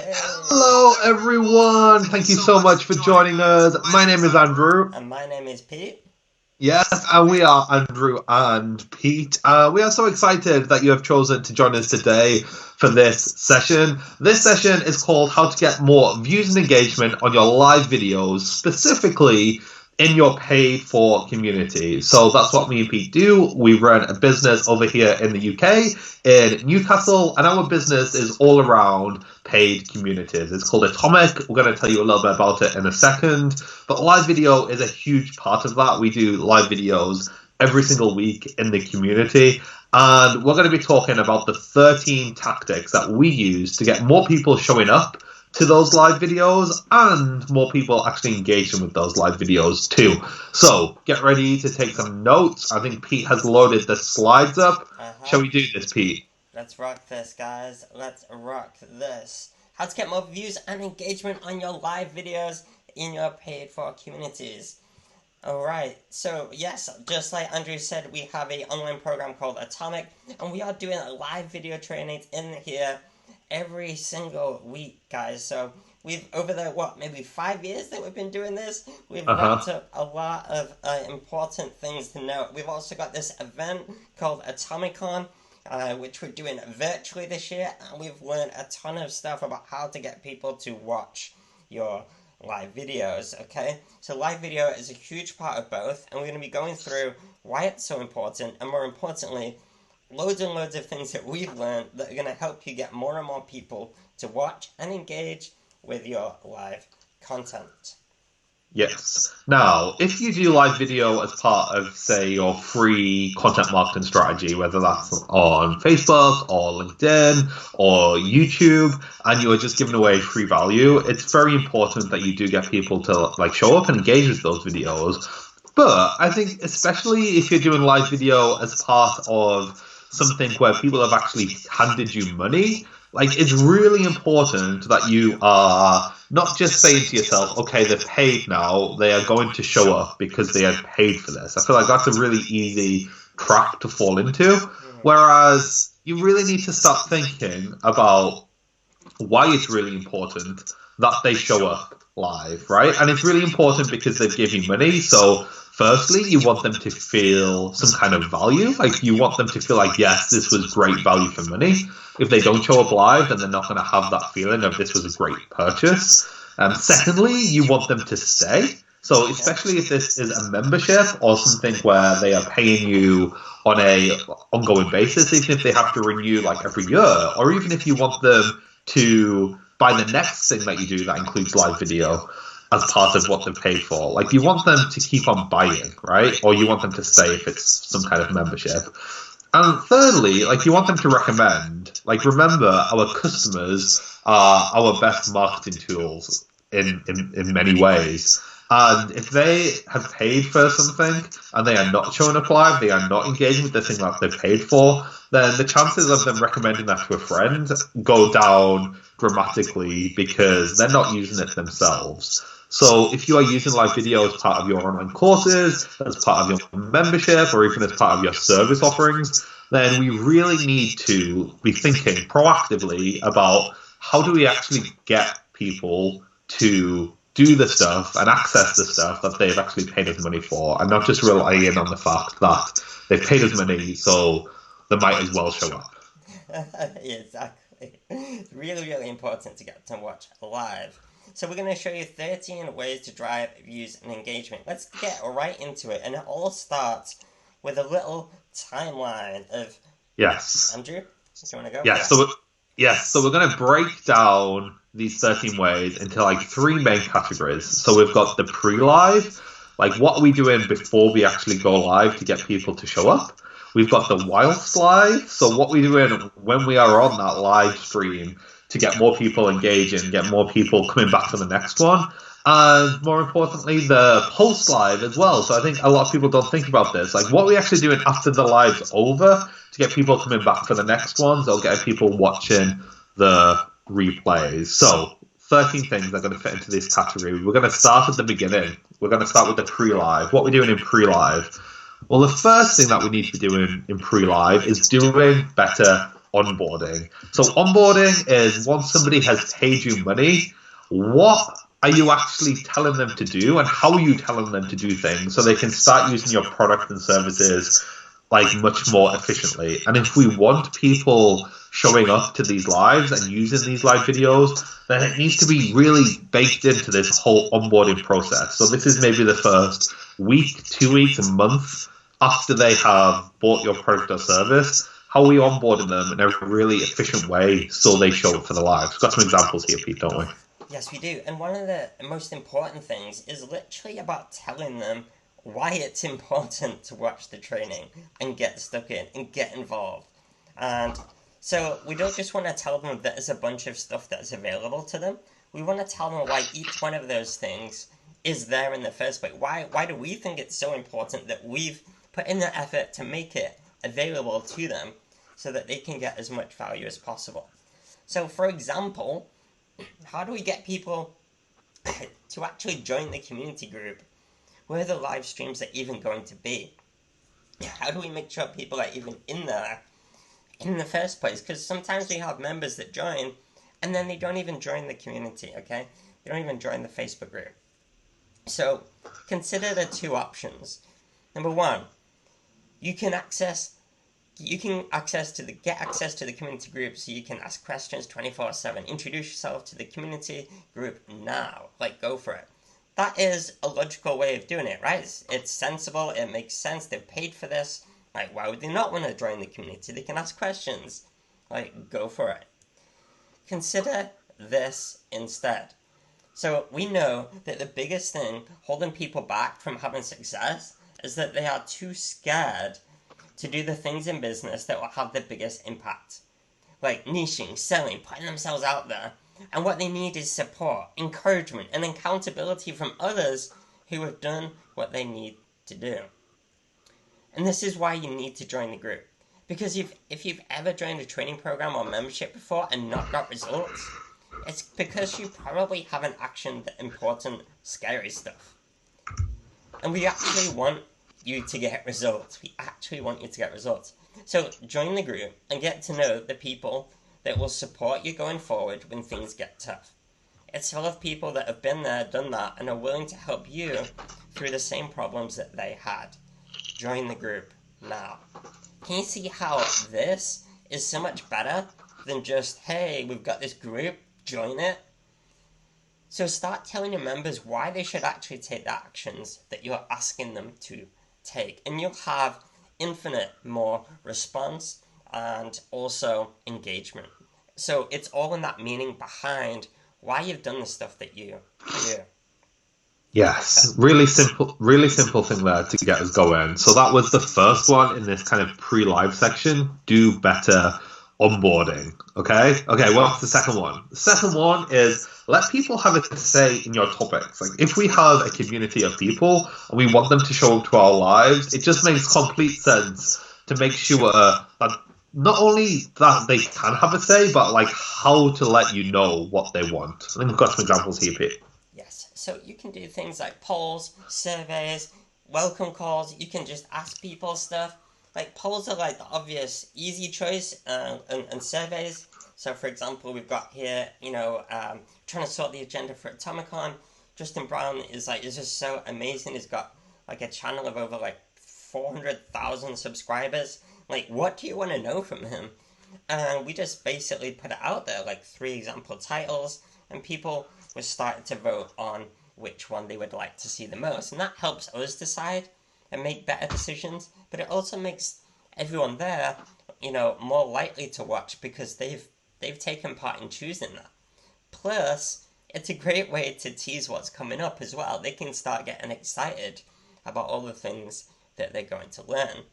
Hello, everyone. Thank you so much for joining us. My name is Andrew. And my name is Pete. Yes, and we are Andrew and Pete. We are so excited that you have chosen to join us today for this session. This session is called How to Get More Views and Engagement on Your Live Videos, specifically in your paid for community. So that's what me and Pete do. We run a business over here in the UK, in Newcastle, and our business is all around paid communities. It's called Atomic. We're going to tell you a little bit about it in a second, but live video is a huge part of that. We do live videos every single week in the community, and we're going to be talking about the 13 tactics that we use to get more people showing up to those live videos and more people actually engaging with those live videos too. So get ready to take some notes. I think Pete has loaded the slides up. Shall we do this, Pete? Let's rock this, guys. Let's rock this. How to get more views and engagement on your live videos in your paid for communities. Alright, so yes, just like Andrew said, we have an online program called Atomic, and we are doing live video trainings in here every single week, guys. So we've, over the, maybe 5 years that we've been doing this, we've wrapped up a lot of important things to note. We've also got this event called Atomicon, which we're doing virtually this year, and we've learned a ton of stuff about how to get people to watch your live videos, okay? So live video is a huge part of both, and we're going to be going through why it's so important, and more importantly, loads and loads of things that we've learned that are going to help you get more and more people to watch and engage with your live content. Yes. Now, if you do live video as part of, say, your free content marketing strategy, whether that's on Facebook or LinkedIn or YouTube, and you are just giving away free value, it's very important that you do get people to show up and engage with those videos. But I think especially if you're doing live video as part of something where people have actually handed you money, it's really important that you are not just saying to yourself, okay, they're paid now, they are going to show up because they are paid for this. I feel like that's a really easy trap to fall into. Whereas you really need to start thinking about why it's really important that they show up live, right? And it's really important because they've given you money. So firstly, you want them to feel some kind of value. You want them to feel like, yes, this was great value for money. If they don't show up live, then they're not going to have that feeling of this was a great purchase. Secondly, you want them to stay. So especially if this is a membership or something where they are paying you on a ongoing basis, even if they have to renew every year, or even if you want them to buy the next thing that you do that includes live video as part of what they've paid for. You want them to keep on buying, right? Or you want them to stay if it's some kind of membership. And thirdly, you want them to recommend. Remember, our customers are our best marketing tools in many ways. And if they have paid for something and they are not showing up live, they are not engaging with the thing that they paid for, then the chances of them recommending that to a friend go down dramatically because they're not using it themselves. So if you are using live video as part of your online courses, as part of your membership, or even as part of your service offerings, then we really need to be thinking proactively about how do we actually get people to do the stuff and access the stuff that they've actually paid us money for, and not just relying on the fact that they've paid us money, so they might as well show up. Exactly. It's really, really important to get to watch live. So we're going to show you 13 ways to drive views and engagement. Let's get right into it. And it all starts with a little timeline of... Yes. Andrew, do you want to go? Yes. So we're going to break down these 13 ways into 3 main categories. So we've got the pre-live, what are we doing before we actually go live to get people to show up? We've got the whilst live, so what we're doing when we are on that live stream to get more people engaging, get more people coming back for the next one. And more importantly, the post live as well. So I think a lot of people don't think about this. What are we actually doing after the live's over to get people coming back for the next ones or get people watching the replays? So 13 things are going to fit into this category. We're going to start at the beginning. We're going to start with the pre-live. What we're doing in pre-live. Well, the first thing that we need to be doing in pre-live is doing better onboarding. So onboarding is once somebody has paid you money, what are you actually telling them to do, and how are you telling them to do things so they can start using your product and services like much more efficiently? And if we want people showing up to these lives and using these live videos, then it needs to be really baked into this whole onboarding process. So this is maybe the first week, 2 weeks, a month after they have bought your product or service. How are we onboarding them in a really efficient way so they show up for the lives? We've got some examples here, Pete, don't we? Yes, we do. And one of the most important things is literally about telling them why it's important to watch the training and get stuck in and get involved. And so we don't just want to tell them that there's a bunch of stuff that's available to them. We want to tell them why each one of those things is there in the first place. Why do we think it's so important that we've put in the effort to make it available to them so that they can get as much value as possible? So, for example, how do we get people to actually join the community group where the live streams are even going to be? How do we make sure people are even in there in the first place? Because sometimes we have members that join and then they don't even join the community, okay? They don't even join the Facebook group. So consider the two options. Number one, get access to the community group so you can ask questions 24/7. Introduce yourself to the community group now. Like, go for it. That is a logical way of doing it, right? It's sensible. It makes sense. They've paid for this. Like, why would they not want to join the community? They can ask questions. Like, go for it. Consider this instead. So we know that the biggest thing holding people back from having success is that they are too scared to do the things in business that will have the biggest impact. Like niching, selling, putting themselves out there. And what they need is support, encouragement, and accountability from others who have done what they need to do. And this is why you need to join the group. Because if you've ever joined a training program or membership before and not got results, it's because you probably haven't actioned the important, scary stuff. And we actually want you to get results. We actually want you to get results. So join the group and get to know the people that will support you going forward when things get tough. It's full of people that have been there, done that, and are willing to help you through the same problems that they had. Join the group now. Can you see how this is so much better than just, hey, we've got this group, join it? So start telling your members why they should actually take the actions that you're asking them to take. And you'll have infinite more response and also engagement. So it's all in that meaning behind why you've done the stuff that you do. Yes, really simple thing there to get us going. So that was the first one in this kind of pre-live section. Do better onboarding. Okay, what's the second one? The second one is let people have a say in your topics. Like, if we have a community of people and we want them to show up to our lives, it just makes complete sense to make sure that not only that they can have a say, but like how to let you know what they want. I think we've got some examples here, Pete. Yes, so you can do things like polls, surveys, welcome calls. You can just ask people stuff. Like, polls are like the obvious easy choice, and surveys. So, for example, we've got here, trying to sort the agenda for Atomicon. Justin Brown is just so amazing. He's got like a channel of over like 400,000 subscribers. Like, what do you want to know from him? And we just basically put it out there, like 3 example titles, and people were starting to vote on which one they would like to see the most. And that helps us decide and make better decisions, but it also makes everyone there, more likely to watch because they've taken part in choosing that. Plus, it's a great way to tease what's coming up as well. They can start getting excited about all the things that they're going to learn.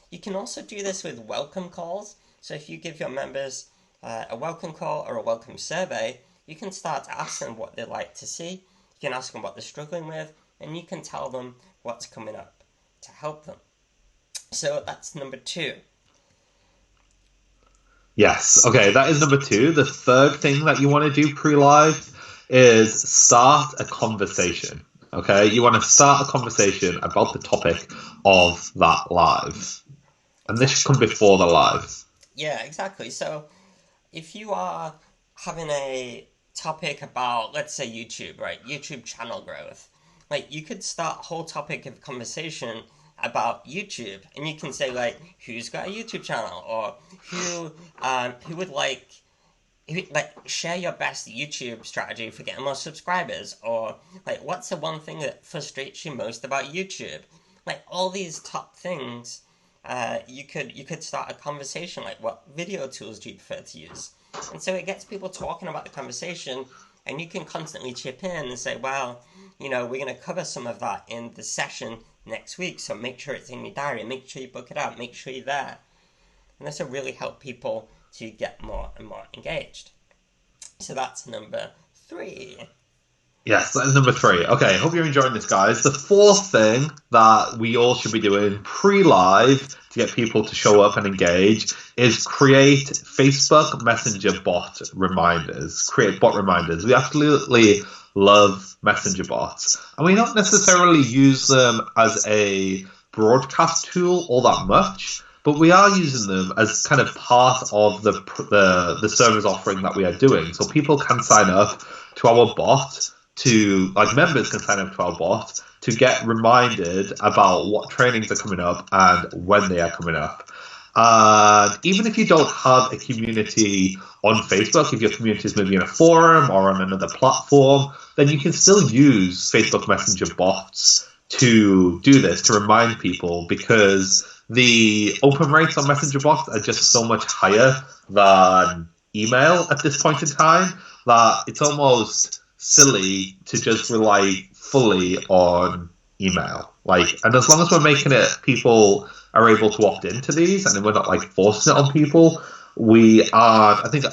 You can also do this with welcome calls. So if you give your members a welcome call or a welcome survey, you can start to ask them what they'd like to see. You can ask them what they're struggling with, and you can tell them what's coming up to help them. So that's number 2. Yes, okay, that is number 2. The third thing that you want to do pre-live is start a conversation. Okay, you want to start a conversation about the topic of that live. And this should come before the live. Yeah, exactly. So if you are having a topic about, let's say, YouTube, right? YouTube channel growth. Like, you could start a whole topic of conversation about YouTube, and you can say, like, who's got a YouTube channel, or who would like share your best YouTube strategy for getting more subscribers, or like what's the one thing that frustrates you most about YouTube? Like all these top things, you could start a conversation like what video tools do you prefer to use, and so it gets people talking about the conversation, and you can constantly chip in and say, well, we're going to cover some of that in the session next week, so make sure it's in your diary, make sure you book it out, make sure you're there, and this will really help people to get more and more engaged. So that's number 3. Yes, that is number 3. Okay, hope you're enjoying this, guys. The 4th thing that we all should be doing pre-live to get people to show up and engage is create Facebook Messenger bot reminders. Create bot reminders. We absolutely love messenger bots. And we don't necessarily use them as a broadcast tool all that much, but we are using them as kind of part of the service offering that we are doing. So people can sign up to our bot, members can sign up to our bot to get reminded about what trainings are coming up and when they are coming up. And even if you don't have a community on Facebook, if your community is maybe in a forum or on another platform, then you can still use Facebook Messenger bots to do this, to remind people, because the open rates on messenger bots are just so much higher than email at this point in time that it's almost silly to just rely fully on email. And as long as we're making it, people are able to opt into these, and we're not forcing it on people, we are. I think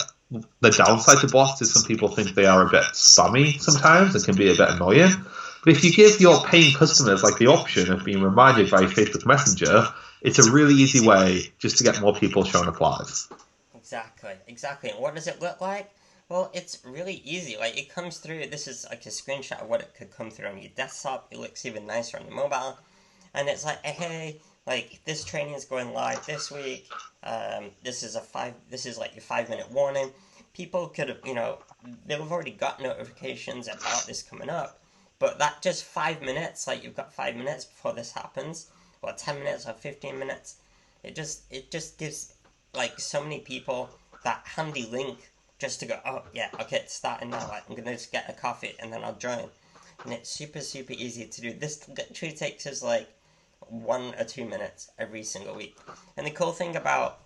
the downside to bots is some people think they are a bit spammy sometimes and can be a bit annoying. But if you give your paying customers the option of being reminded by Facebook Messenger, it's a really easy way just to get more people showing up live. Exactly. And what does it look like? Well, it's really easy. It comes through. This is a screenshot of what it could come through on your desktop. It looks even nicer on your mobile. And it's hey, this training is going live this week. This is your 5-minute warning. People could have, they've already got notifications about this coming up. But that just 5 minutes, you've got 5 minutes before this happens, or 10 minutes or 15 minutes. It just gives so many people that handy link just to go, oh yeah, okay, it's starting now. I'm gonna just get a coffee and then I'll join. And it's super, super easy to do. This literally takes us 1 or 2 minutes every single week. And the cool thing about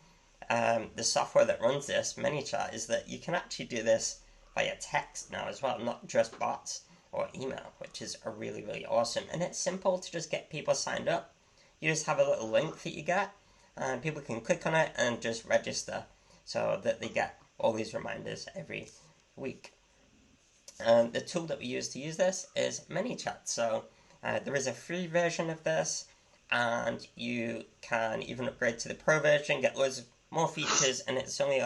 the software that runs this, ManyChat, is that you can actually do this via text now as well, not just bots or email, which is really, really awesome. And it's simple to just get people signed up. You just have a little link that you get, and people can click on it and just register so that they get all these reminders every week. And the tool that we use to use this is ManyChat. So there is a free version of this, and you can even upgrade to the pro version, get loads of more features, and it's only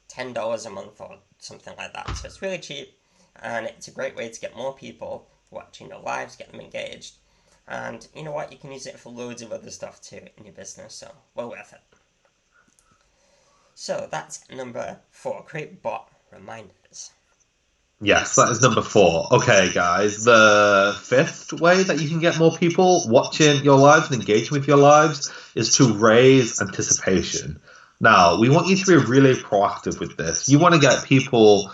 $10 a month or something like that. So it's really cheap, and it's a great way to get more people watching your lives, get them engaged. And you know what? You can use it for loads of other stuff too in your business, so well worth it. So that's number 4, create bot reminders. Yes, that is number 4. Okay, guys, the 5th way that you can get more people watching your lives and engaging with your lives is to raise anticipation. Now, we want you to be really proactive with this. You want to get people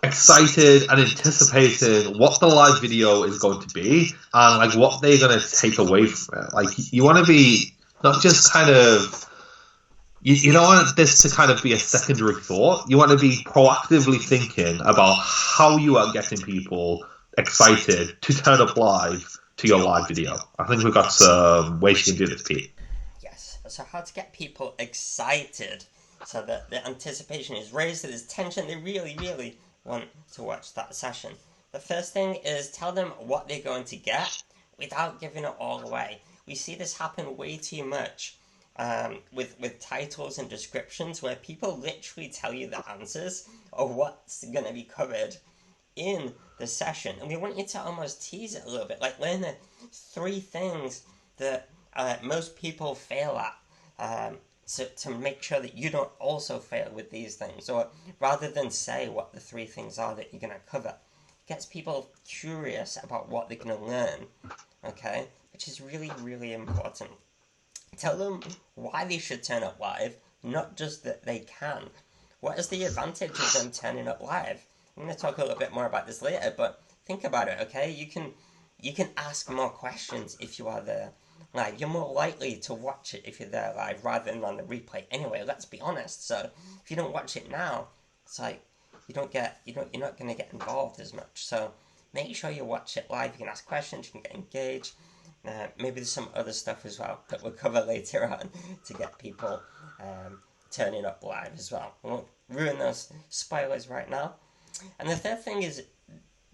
excited and anticipating what the live video is going to be and what they're going to take away from it. You want to be not just kind of, you don't want this to kind of be a secondary thought. You want to be proactively thinking about how you are getting people excited to turn up live to your live video. I think we've got some ways you can do this, Pete. Yes. So how to get people excited so that the anticipation is raised, so there's tension. They really, really want to watch that session. The first thing is tell them what they're going to get without giving it all away. We see this happen way too much with titles and descriptions where people literally tell you the answers of what's going to be covered in the session. And we want you to almost tease it a little bit, learn the 3 things that most people fail at so to make sure that you don't also fail with these things, or rather than say what the 3 things are that you're going to cover, it gets people curious about what they're going to learn, okay, which is really, really important. Tell them why they should turn up live, not just that they can. What is the advantage of them turning up live? I'm going to talk a little bit more about this later, but think about it, okay? You can ask more questions if you are there. Like, you're more likely to watch it if you're there live rather than on the replay. Anyway, let's be honest. So if you don't watch it now, it's like you're not going to get involved as much. So make sure you watch it live. You can ask questions. You can get engaged. Maybe there's some other stuff as well that we'll cover later on to get people turning up live as well. We won't ruin those spoilers right now. And the third thing is,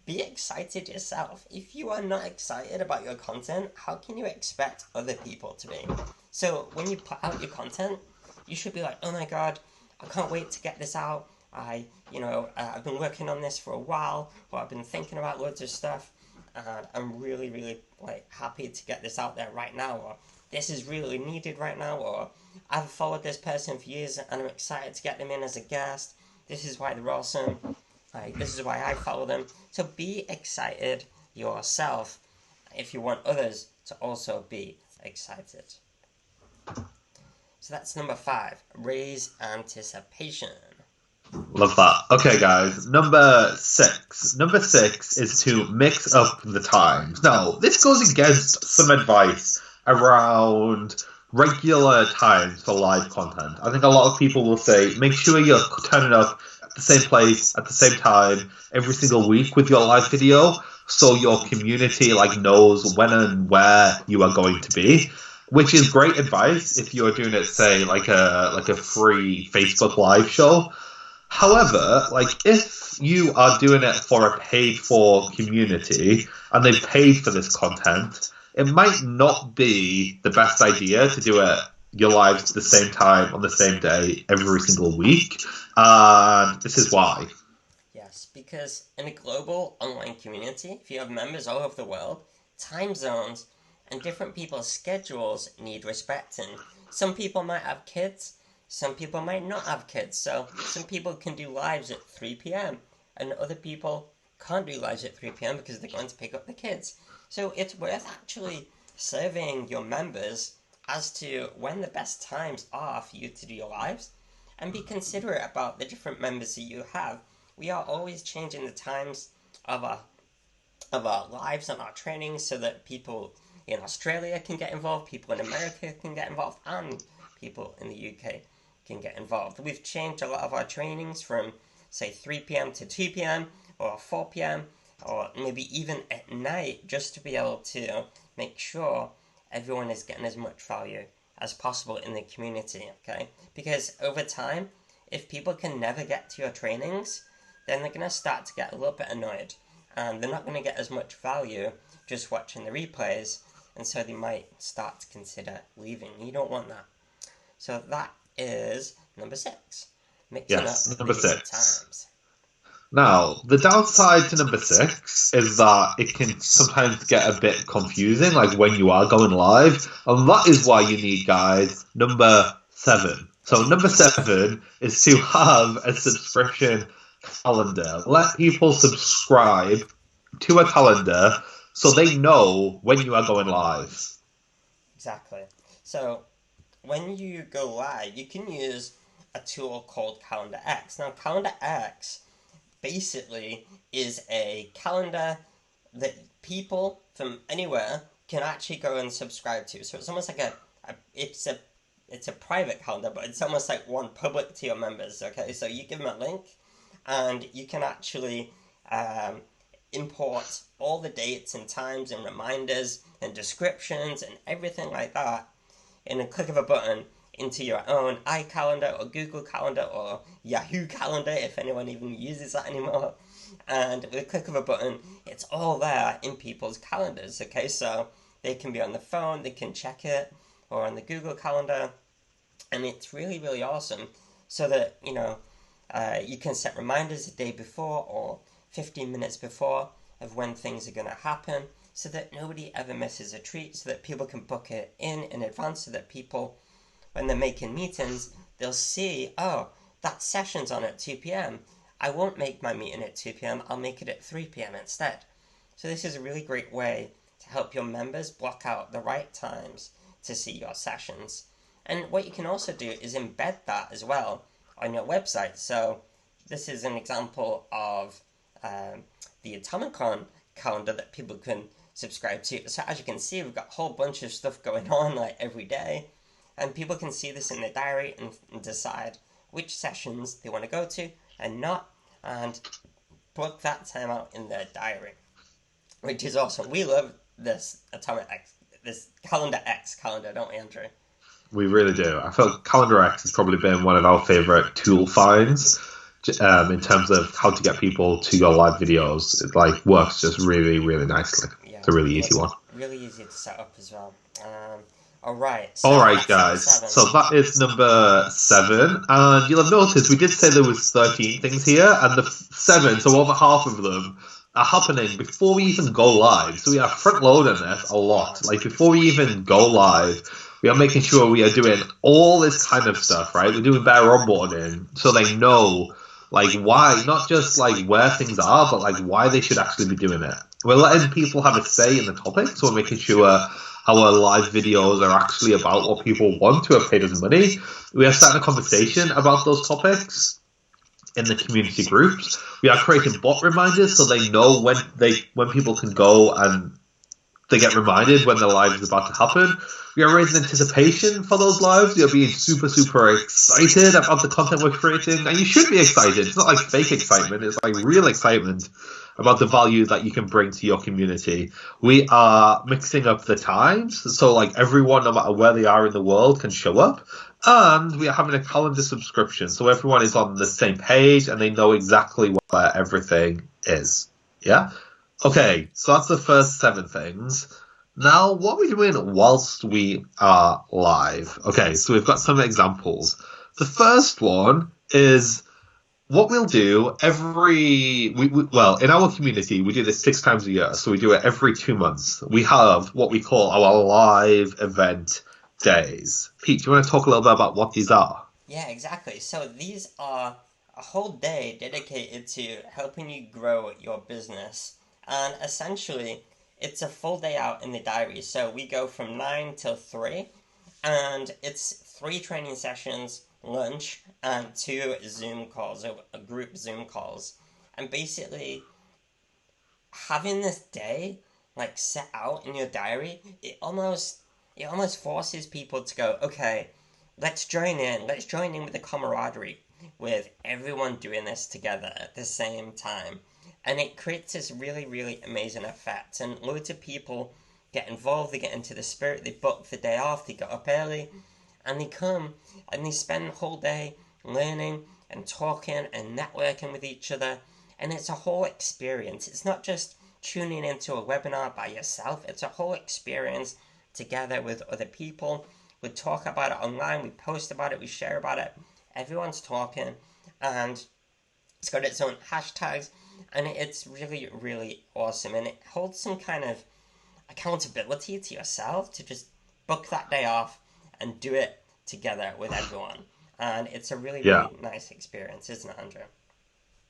be excited yourself. If you are not excited about your content, how can you expect other people to be? So when you put out your content, you should be like, oh my god, I can't wait to get this out. I've been working on this for a while, or I've been thinking about loads of stuff, and I'm really, really happy to get this out there right now, or this is really needed right now, or I've followed this person for years and I'm excited to get them in as a guest. This is why they're awesome. This is why I follow them. So be excited yourself if you want others to also be excited. So that's number 5. Raise anticipation. Love that. Okay, guys. Number 6. Number 6 is to mix up the times. Now, this goes against some advice around regular times for live content. I think a lot of people will say, make sure you're turning up at the same place, at the same time, every single week with your live video, so your community knows when and where you are going to be. Which is great advice if you're doing it, say, like a free Facebook live show. However, if you are doing it for a paid-for community and they've paid for this content, it might not be the best idea to do your lives at the same time on the same day every single week. And this is why. Yes, because in a global online community, if you have members all over the world, time zones and different people's schedules need respecting. Some people might have kids. Some people might not have kids, so some people can do lives at 3 p.m. and other people can't do lives at 3 p.m. because they're going to pick up the kids. So it's worth actually surveying your members as to when the best times are for you to do your lives, and be considerate about the different members that you have. We are always changing the times of our lives and our trainings so that people in Australia can get involved, people in America can get involved, and people in the UK can get involved. We've changed a lot of our trainings from, say, 3 p.m. to 2 p.m. or 4 p.m. or maybe even at night, just to be able to make sure everyone is getting as much value as possible in the community, okay? Because over time, if people can never get to your trainings, then they're going to start to get a little bit annoyed, and they're not going to get as much value just watching the replays, and so they might start to consider leaving. You don't want that. So that is number 6. Mixing up number these 6. times. Now, the downside to number 6 is that it can sometimes get a bit confusing, when you are going live, and that is why you need, guys, number 7. So number 7 is to have a subscription calendar. Let people subscribe to a calendar so they know when you are going live. Exactly. So when you go live, you can use a tool called Calendar X. Now, Calendar X basically is a calendar that people from anywhere can actually go and subscribe to. So it's almost like it's a private calendar, but it's almost like one public to your members. Okay, so you give them a link, and you can actually import all the dates and times and reminders and descriptions and everything like that in a click of a button into your own iCalendar or Google Calendar or Yahoo Calendar, if anyone even uses that anymore. And with a click of a button, it's all there in people's calendars, okay? So they can be on the phone, they can check it, or on the Google Calendar, and it's really, really awesome, so that, you can set reminders the day before or 15 minutes before of when things are going to happen, so that nobody ever misses a treat, so that people can book it in advance, so that people when they're making meetings, they'll see, oh, that session's on at 2 p.m. I won't make my meeting at 2 p.m. I'll make it at 3 p.m. instead. So this is a really great way to help your members block out the right times to see your sessions. And what you can also do is embed that as well on your website. So this is an example of the Atomicon calendar that people can subscribe to. So as you can see, we've got a whole bunch of stuff going on like every day, and people can see this in their diary and decide which sessions they want to go to and not, and book that time out in their diary, which is awesome. We love this this Calendar X calendar, don't we, Andrew? We really do. I feel Calendar X has probably been one of our favorite tool finds in terms of how to get people to your live videos. It like works just really, really nicely. Yeah, it's a really easy one. Really easy to set up as well. All right, guys. So that is number 7, and you'll have noticed we did say there was 13 things here, and the 7, so over half of them, are happening before we even go live. So we are front loading this a lot. Like before we even go live, we are making sure we are doing all this kind of stuff, right? We're doing better onboarding, so they know like why, not just like where things are, but like why they should actually be doing it. We're letting people have a say in the topic, so we're making sure our live videos are actually about what people want to have paid us money. We are starting a conversation about those topics in the community groups. We are creating bot reminders so they know when people can go and they get reminded when the live is about to happen. We are raising anticipation for those lives. You're being super, super excited about the content we're creating, and you should be excited. It's not like fake excitement. It's like real excitement about the value that you can bring to your community. We are mixing up the times, so like everyone, no matter where they are in the world, can show up. And we are having a calendar subscription, so everyone is on the same page and they know exactly where everything is. Yeah? Okay, so that's the first 7 things. Now, what are we doing whilst we are live? Okay, so we've got some examples. The first one is what we'll do well, in our community, we do this 6 times a year, so we do it every 2 months. We have what we call our live event days. Pete, do you want to talk a little bit about what these are? Yeah, exactly. So these are a whole day dedicated to helping you grow your business. And essentially, it's a full day out in the diary. So we go from 9 till 3, and it's 3 training sessions, lunch, and 2 Zoom calls, or group Zoom calls. And basically, having this day like set out in your diary, it almost forces people to go, okay, let's join in with the camaraderie, with everyone doing this together at the same time. And it creates this really, really amazing effect. And loads of people get involved, they get into the spirit, they book the day off, they get up early, and they come and they spend the whole day learning and talking and networking with each other. And it's a whole experience. It's not just tuning into a webinar by yourself, it's a whole experience together with other people. We talk about it online, we post about it, we share about it. Everyone's talking, and it's got its own hashtags, and it's really, really awesome. And it holds some kind of accountability to yourself to just book that day off and do it together with everyone. And it's a really, really nice experience, isn't it, Andrew?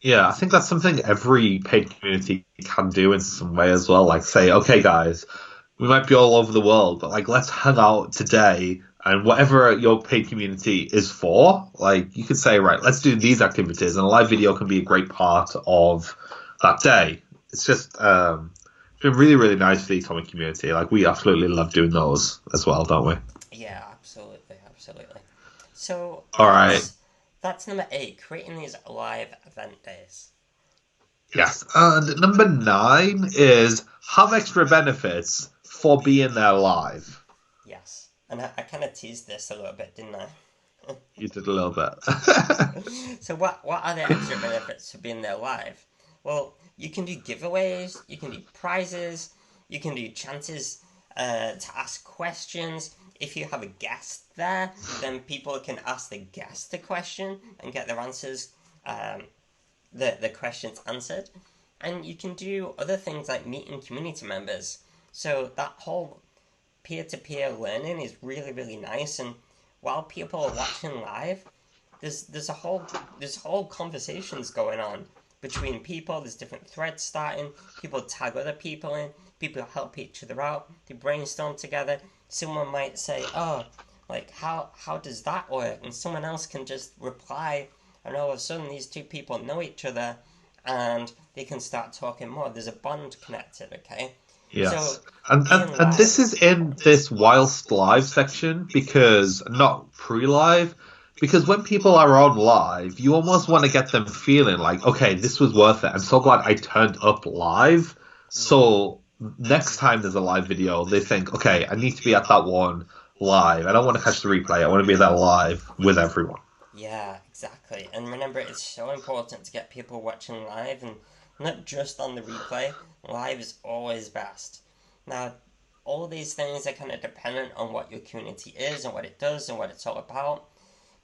Yeah, I think that's something every paid community can do in some way as well. Like say, okay, guys, we might be all over the world, but like let's hang out today, and whatever your paid community is for, like you could say, right, let's do these activities, and a live video can be a great part of that day. It's just it's been really, really nice for the Atomic community. Like we absolutely love doing those as well, don't we? Yeah, absolutely. So all right. That's number 8, creating these live event days. Yes, and number 9 is have extra benefits for being there live. Yes, and I kind of teased this a little bit, didn't I? You did a little bit. So what are the extra benefits for being there live? Well, you can do giveaways, you can do prizes, you can do chances to ask questions. If you have a guest there, then people can ask the guest a question and get their answers, the questions answered. And you can do other things like meeting community members. So that whole peer-to-peer learning is really, really nice. And while people are watching live, there's whole conversations going on between people. There's different threads starting. People tag other people in. People help each other out. They brainstorm together. Someone might say, "Oh, like how does that work?" And someone else can just reply, and all of a sudden these two people know each other, and they can start talking more. There's a bond connected. Okay. So Yes. And, in and and this live, is in this whilst live section, because not pre-live, because when people are on live, you almost want to get them feeling like, okay, this was worth it. I'm so glad I turned up live. So next time there's a live video, they think, okay, I need to be at that one live. I don't want to catch the replay. I want to be there live with everyone. yeah, exactly. And remember, it's so important to get people watching live and not just on the replay. Live is always best. Now, all these things are kind of dependent on what your community is and what it does and what it's all about.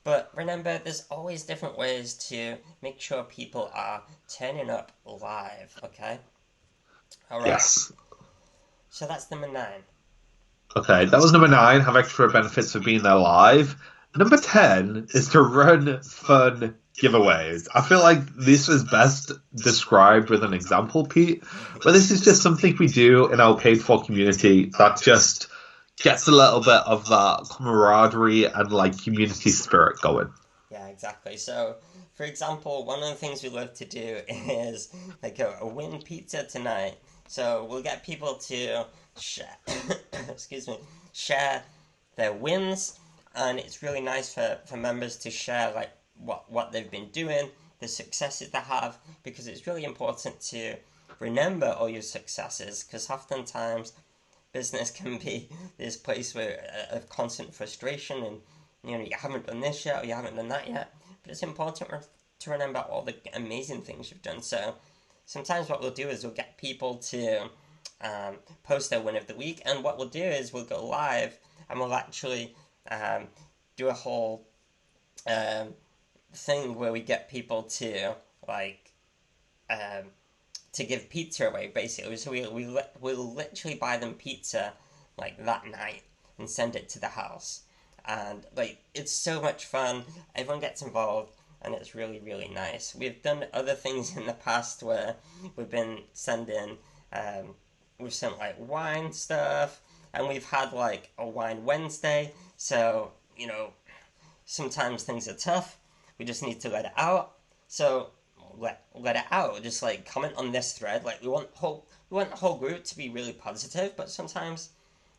But remember, there's always different ways to make sure people are turning up live, okay? Alright, Yes. so that's number 9. Okay, that was number 9. Have extra benefits of being there live. Number 10 is to run fun giveaways. I feel like this is best described with an example, Pete. But this is just something we do in our paid for community that just gets a little bit of that camaraderie and like community spirit going. Yeah, exactly. So, for example, one of the things we love to do is like a win pizza tonight. So we'll get people to share, excuse me, share their wins, and it's really nice for members to share like what they've been doing, the successes they have, because it's really important to remember all your successes, because oftentimes business can be this place where of constant frustration, and you haven't done this yet or you haven't done that yet. But it's important to remember all the amazing things you've done. So sometimes what we'll do is we'll get people to post their win of the week, and what we'll do is we'll go live and we'll actually do a whole thing where we get people to like to give pizza away, basically. So we'll literally buy them pizza like that night and send it to the house. And like it's so much fun. Everyone gets involved, and it's really, really nice. We've done other things in the past where we've been sending, we've sent like wine stuff, and we've had like a wine Wednesday. So sometimes things are tough. We just need to let it out. So let it out. Just like comment on this thread. Like we want the whole group to be really positive, but sometimes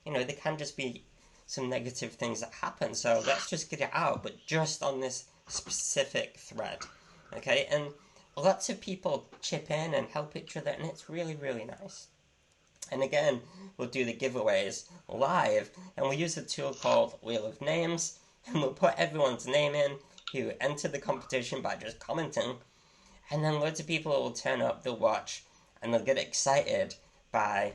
there can just be some negative things that happen. So let's just get it out, but just on this specific thread, okay? And lots of people chip in and help each other, and it's really, really nice. And again, we'll do the giveaways live, and we'll use a tool called Wheel of Names, and we'll put everyone's name in who entered the competition by just commenting, and then loads of people will turn up, they'll watch, and they'll get excited by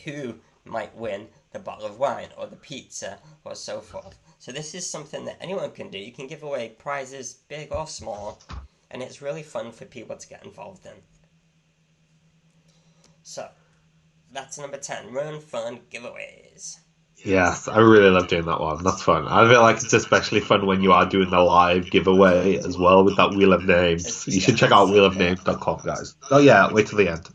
who might win the bottle of wine or the pizza or so forth. So this is something that anyone can do. You can give away prizes, big or small, and it's really fun for people to get involved in. So that's number 10, run fun giveaways. Yes, I really love doing that one. That's fun. I feel like it's especially fun when you are doing the live giveaway as well with that Wheel of Names. You should check out wheelofnames.com, guys. Oh yeah, wait till the end.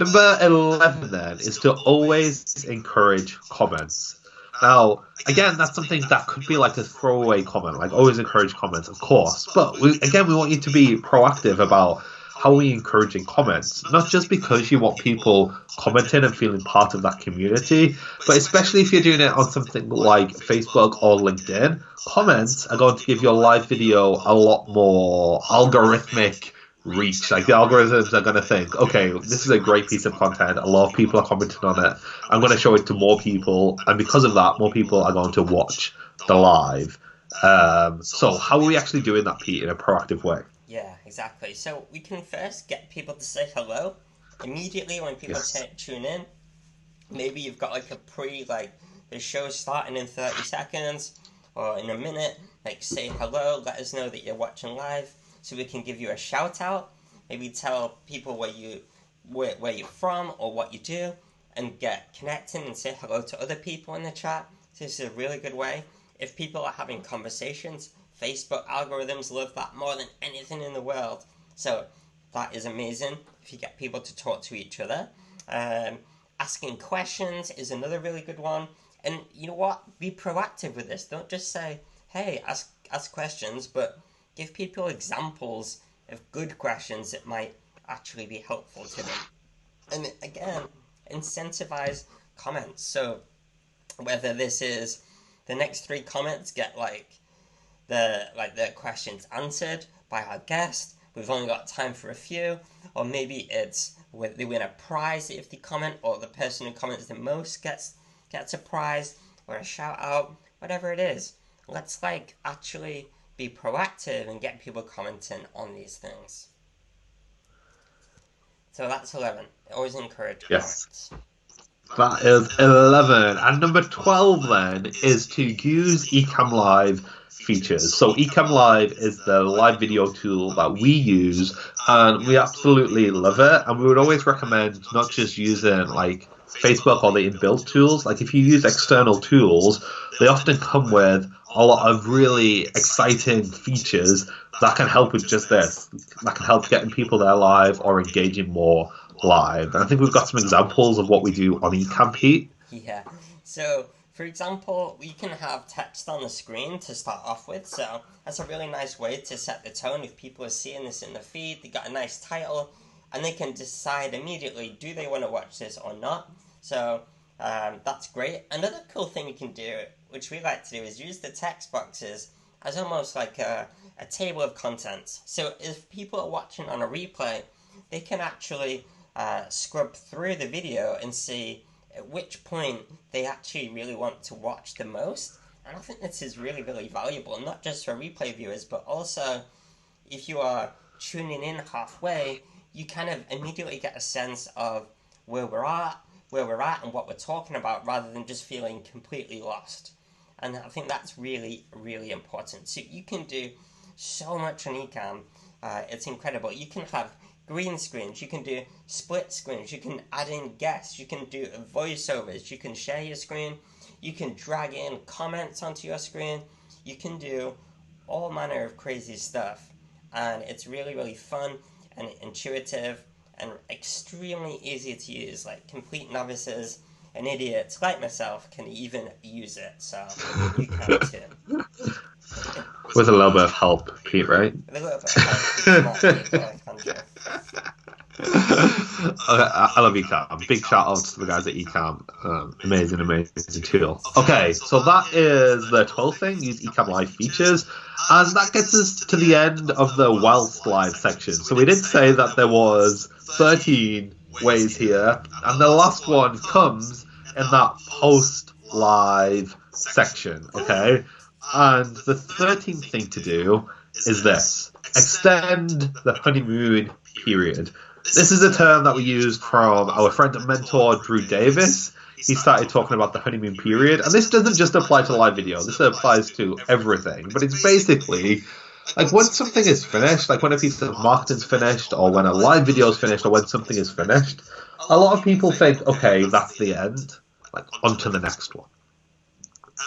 Number 11 then is to always encourage comments. Now, again, that's something that could be like a throwaway comment, like always encourage comments, of course. But we want you to be proactive about how we encouraging comments, not just because you want people commenting and feeling part of that community, but especially if you're doing it on something like Facebook or LinkedIn, comments are going to give your live video a lot more algorithmic reach. Like the algorithms are going to think, okay, this is a great piece of content, a lot of people are commenting on it, I'm going to show it to more people, and because of that, more people are going to watch the live. So how are we actually doing that, Pete, in a proactive way? Yeah, exactly. So we can first get people to say hello immediately when people tune in. Maybe you've got like the show's starting in 30 seconds or in a minute. Like say hello, let us know that you're watching live so we can give you a shout out. Maybe tell people where you're from or what you do, and get connecting and say hello to other people in the chat. So this is a really good way. if people are having conversations, Facebook algorithms love that more than anything in the world. So that is amazing if you get people to talk to each other. Asking questions is another really good one. And you know what? Be proactive with this. Don't just say, hey, ask questions, but give people examples of good questions that might actually be helpful to them. And again, incentivize comments. So whether this is the next 3 comments get the questions answered by our guest, we've only got time for a few, or maybe it's they win a prize if they comment, or the person who comments the most gets a prize or a shout out, whatever it is. Let's actually be proactive and get people commenting on these things. So that's 11. Always encourage comments. That is 11. And number 12 then is to use Ecamm Live features. So Ecamm Live is the live video tool that we use, and we absolutely love it. And we would always recommend not just using Facebook or the inbuilt tools. If you use external tools, they often come with a lot of really exciting features that can help with just this. That can help getting people there live or engaging more live. And I think we've got some examples of what we do on Ecamm, Pete. Yeah. So, for example, we can have text on the screen to start off with. So that's a really nice way to set the tone. If people are seeing this in the feed, they got a nice title, and they can decide immediately, do they want to watch this or not? So that's great. Another cool thing we can do, which we like to do, is use the text boxes as almost like a table of contents. So if people are watching on a replay, they can actually scrub through the video and see at which point they actually really want to watch the most. And I think this is really, really valuable, not just for replay viewers, but also if you are tuning in halfway, you kind of immediately get a sense of where we're at and what we're talking about, rather than just feeling completely lost. And I think that's really, really important. So you can do so much on Ecamm. It's incredible. You can have green screens, you can do split screens, you can add in guests, you can do voiceovers, you can share your screen, you can drag in comments onto your screen, you can do all manner of crazy stuff. And it's really, really fun and intuitive and extremely easy to use. Complete novices and idiots like myself can even use it, so you can too. With a little bit of help, Pete, right? With a little bit of help. I love Ecamm. Big shout out to the guys at Ecamm. Amazing tool. Okay, so that is the 12th thing, use Ecamm Live features. And that gets us to the end of the whilst live section. So we did say that there was 13 ways here, and the last one comes in that post live section, okay? And the 13th thing to do is this: extend the honeymoon period. This is a term that we used from our friend and mentor Drew Davis. He started talking about the honeymoon period, and this doesn't just apply to live video, this applies to everything. But it's basically when something is finished, when a piece of marketing's finished, or when a live video is finished, or when something is finished, a lot of people think, okay, that's the end, on to the next one.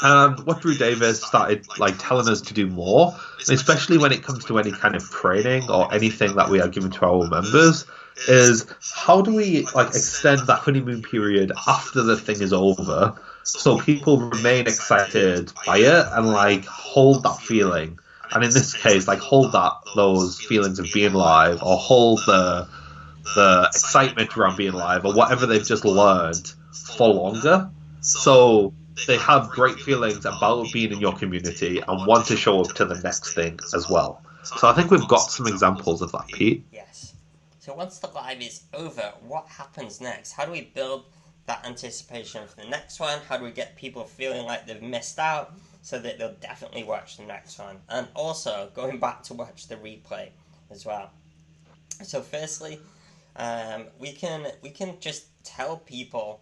And what Drew Davis started telling us to do more, especially when it comes to any kind of training or anything that we are giving to our members, is how do we extend that honeymoon period after the thing is over, so people remain excited by it and hold that feeling. And in this case, hold those feelings of being live, or hold the excitement around being live, or whatever they've just learned for longer. So they have great feelings about being in your community and want to show up to the next thing as well. So I think we've got some examples of that, Pete. Yes. So once the live is over, what happens next? How do we build that anticipation for the next one? How do we get people feeling like they've missed out so that they'll definitely watch the next one? And also going back to watch the replay as well. So firstly, we can just tell people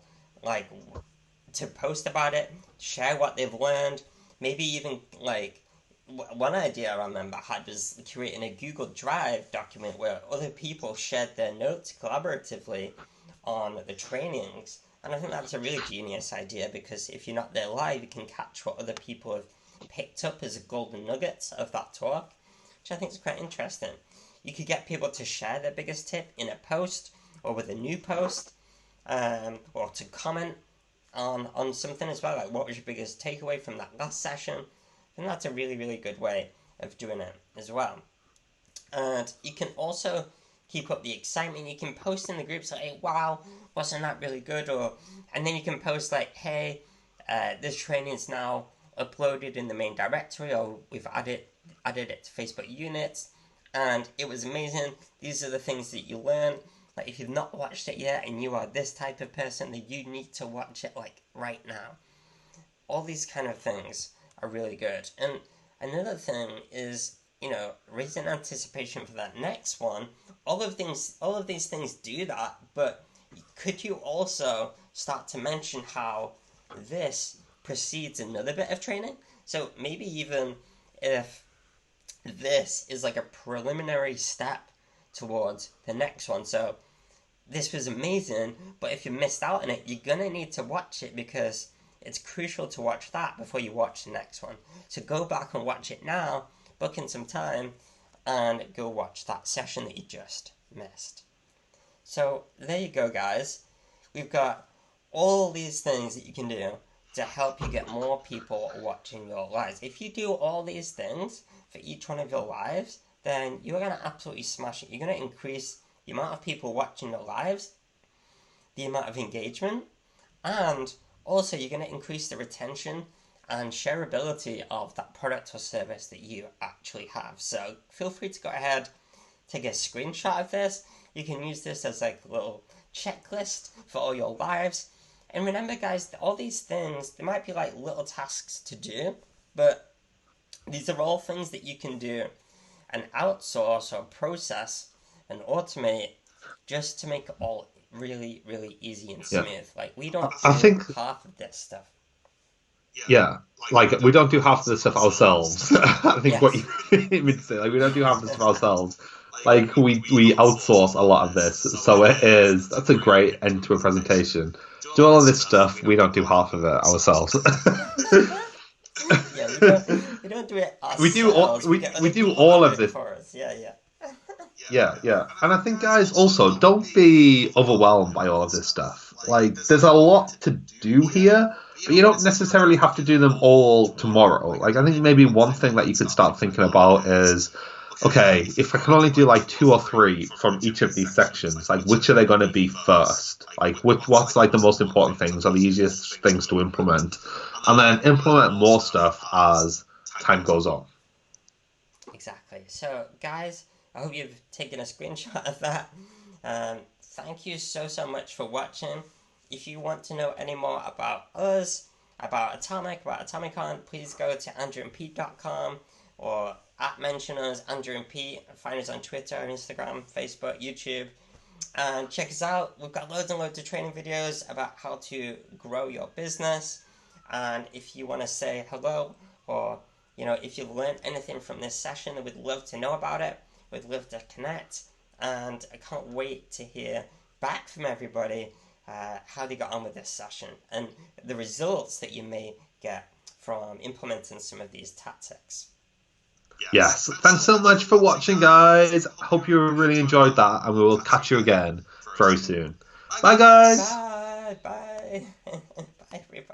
to post about it, share what they've learned, maybe even one idea I remember had was creating a Google Drive document where other people shared their notes collaboratively on the trainings. And I think that's a really genius idea, because if you're not there live, you can catch what other people have picked up as golden nuggets of that talk, which I think is quite interesting. You could get people to share their biggest tip in a post or with a new post, or to comment on something as well, like what was your biggest takeaway from that last session. And that's a really, really good way of doing it as well. And you can also keep up the excitement. You can post in the groups like, hey, wow, wasn't that really good? And then you can post like, hey, this training is now uploaded in the main directory, or we've added it to Facebook units, and it was amazing. These are the things that you learn. Like, if you've not watched it yet and you are this type of person, then you need to watch it like right now. All these kind of things are really good. And another thing is, raising anticipation for that next one. All of these things do that, but could you also start to mention how this precedes another bit of training? So maybe even if this is like a preliminary step towards the next one. So this was amazing, but if you missed out on it, you're gonna need to watch it, because it's crucial to watch that before you watch the next one. So go back and watch it now, book in some time, and go watch that session that you just missed. So there you go, guys. We've got all these things that you can do to help you get more people watching your lives. If you do all these things for each one of your lives, then you're going to absolutely smash it. You're going to increase the amount of people watching your lives, the amount of engagement, and also you're going to increase the retention and shareability of that product or service that you actually have. So feel free to go ahead, take a screenshot of this. You can use this as like a little checklist for all your lives. And remember, guys, all these things, they might be like little tasks to do, but these are all things that you can do and outsource or process and automate just to make it all really, really easy and smooth. Yeah. Like, we don't do half of this stuff. Yeah, like we don't do half of the stuff ourselves. I think what you mean to say, like, we don't do half of the stuff ourselves. Like, we outsource a lot of this, so that's a great end to a presentation. Do all of this stuff, we don't do half of it ourselves. Yeah, we don't do it ourselves. We do all of this for us. Yeah. And I think, guys, also, don't be overwhelmed by all of this stuff. Like, there's a lot to do here, but you don't necessarily have to do them all tomorrow. Like, I think maybe one thing that you could start thinking about is, okay, if I can only do like 2 or 3 from each of these sections, like, which are they going to be first? Like, what's like the most important things or the easiest things to implement? And then implement more stuff as time goes on. Exactly. So, guys, I hope you've taken a screenshot of that. Thank you so much for watching. If you want to know any more about us, about Atomic, about Atomicon, please go to andrewandpete.com or mention us, Andrew and Pete. Find us on Twitter, Instagram, Facebook, YouTube. And check us out. We've got loads and loads of training videos about how to grow your business. And if you want to say hello, or if you've learned anything from this session, we'd love to know about it. We'd love to connect. And I can't wait to hear back from everybody how they got on with this session and the results that you may get from implementing some of these tactics. Yes, thanks so much for watching, guys. Hope you really enjoyed that, and we will catch you again very soon. Bye, guys. Bye. Bye, everybody.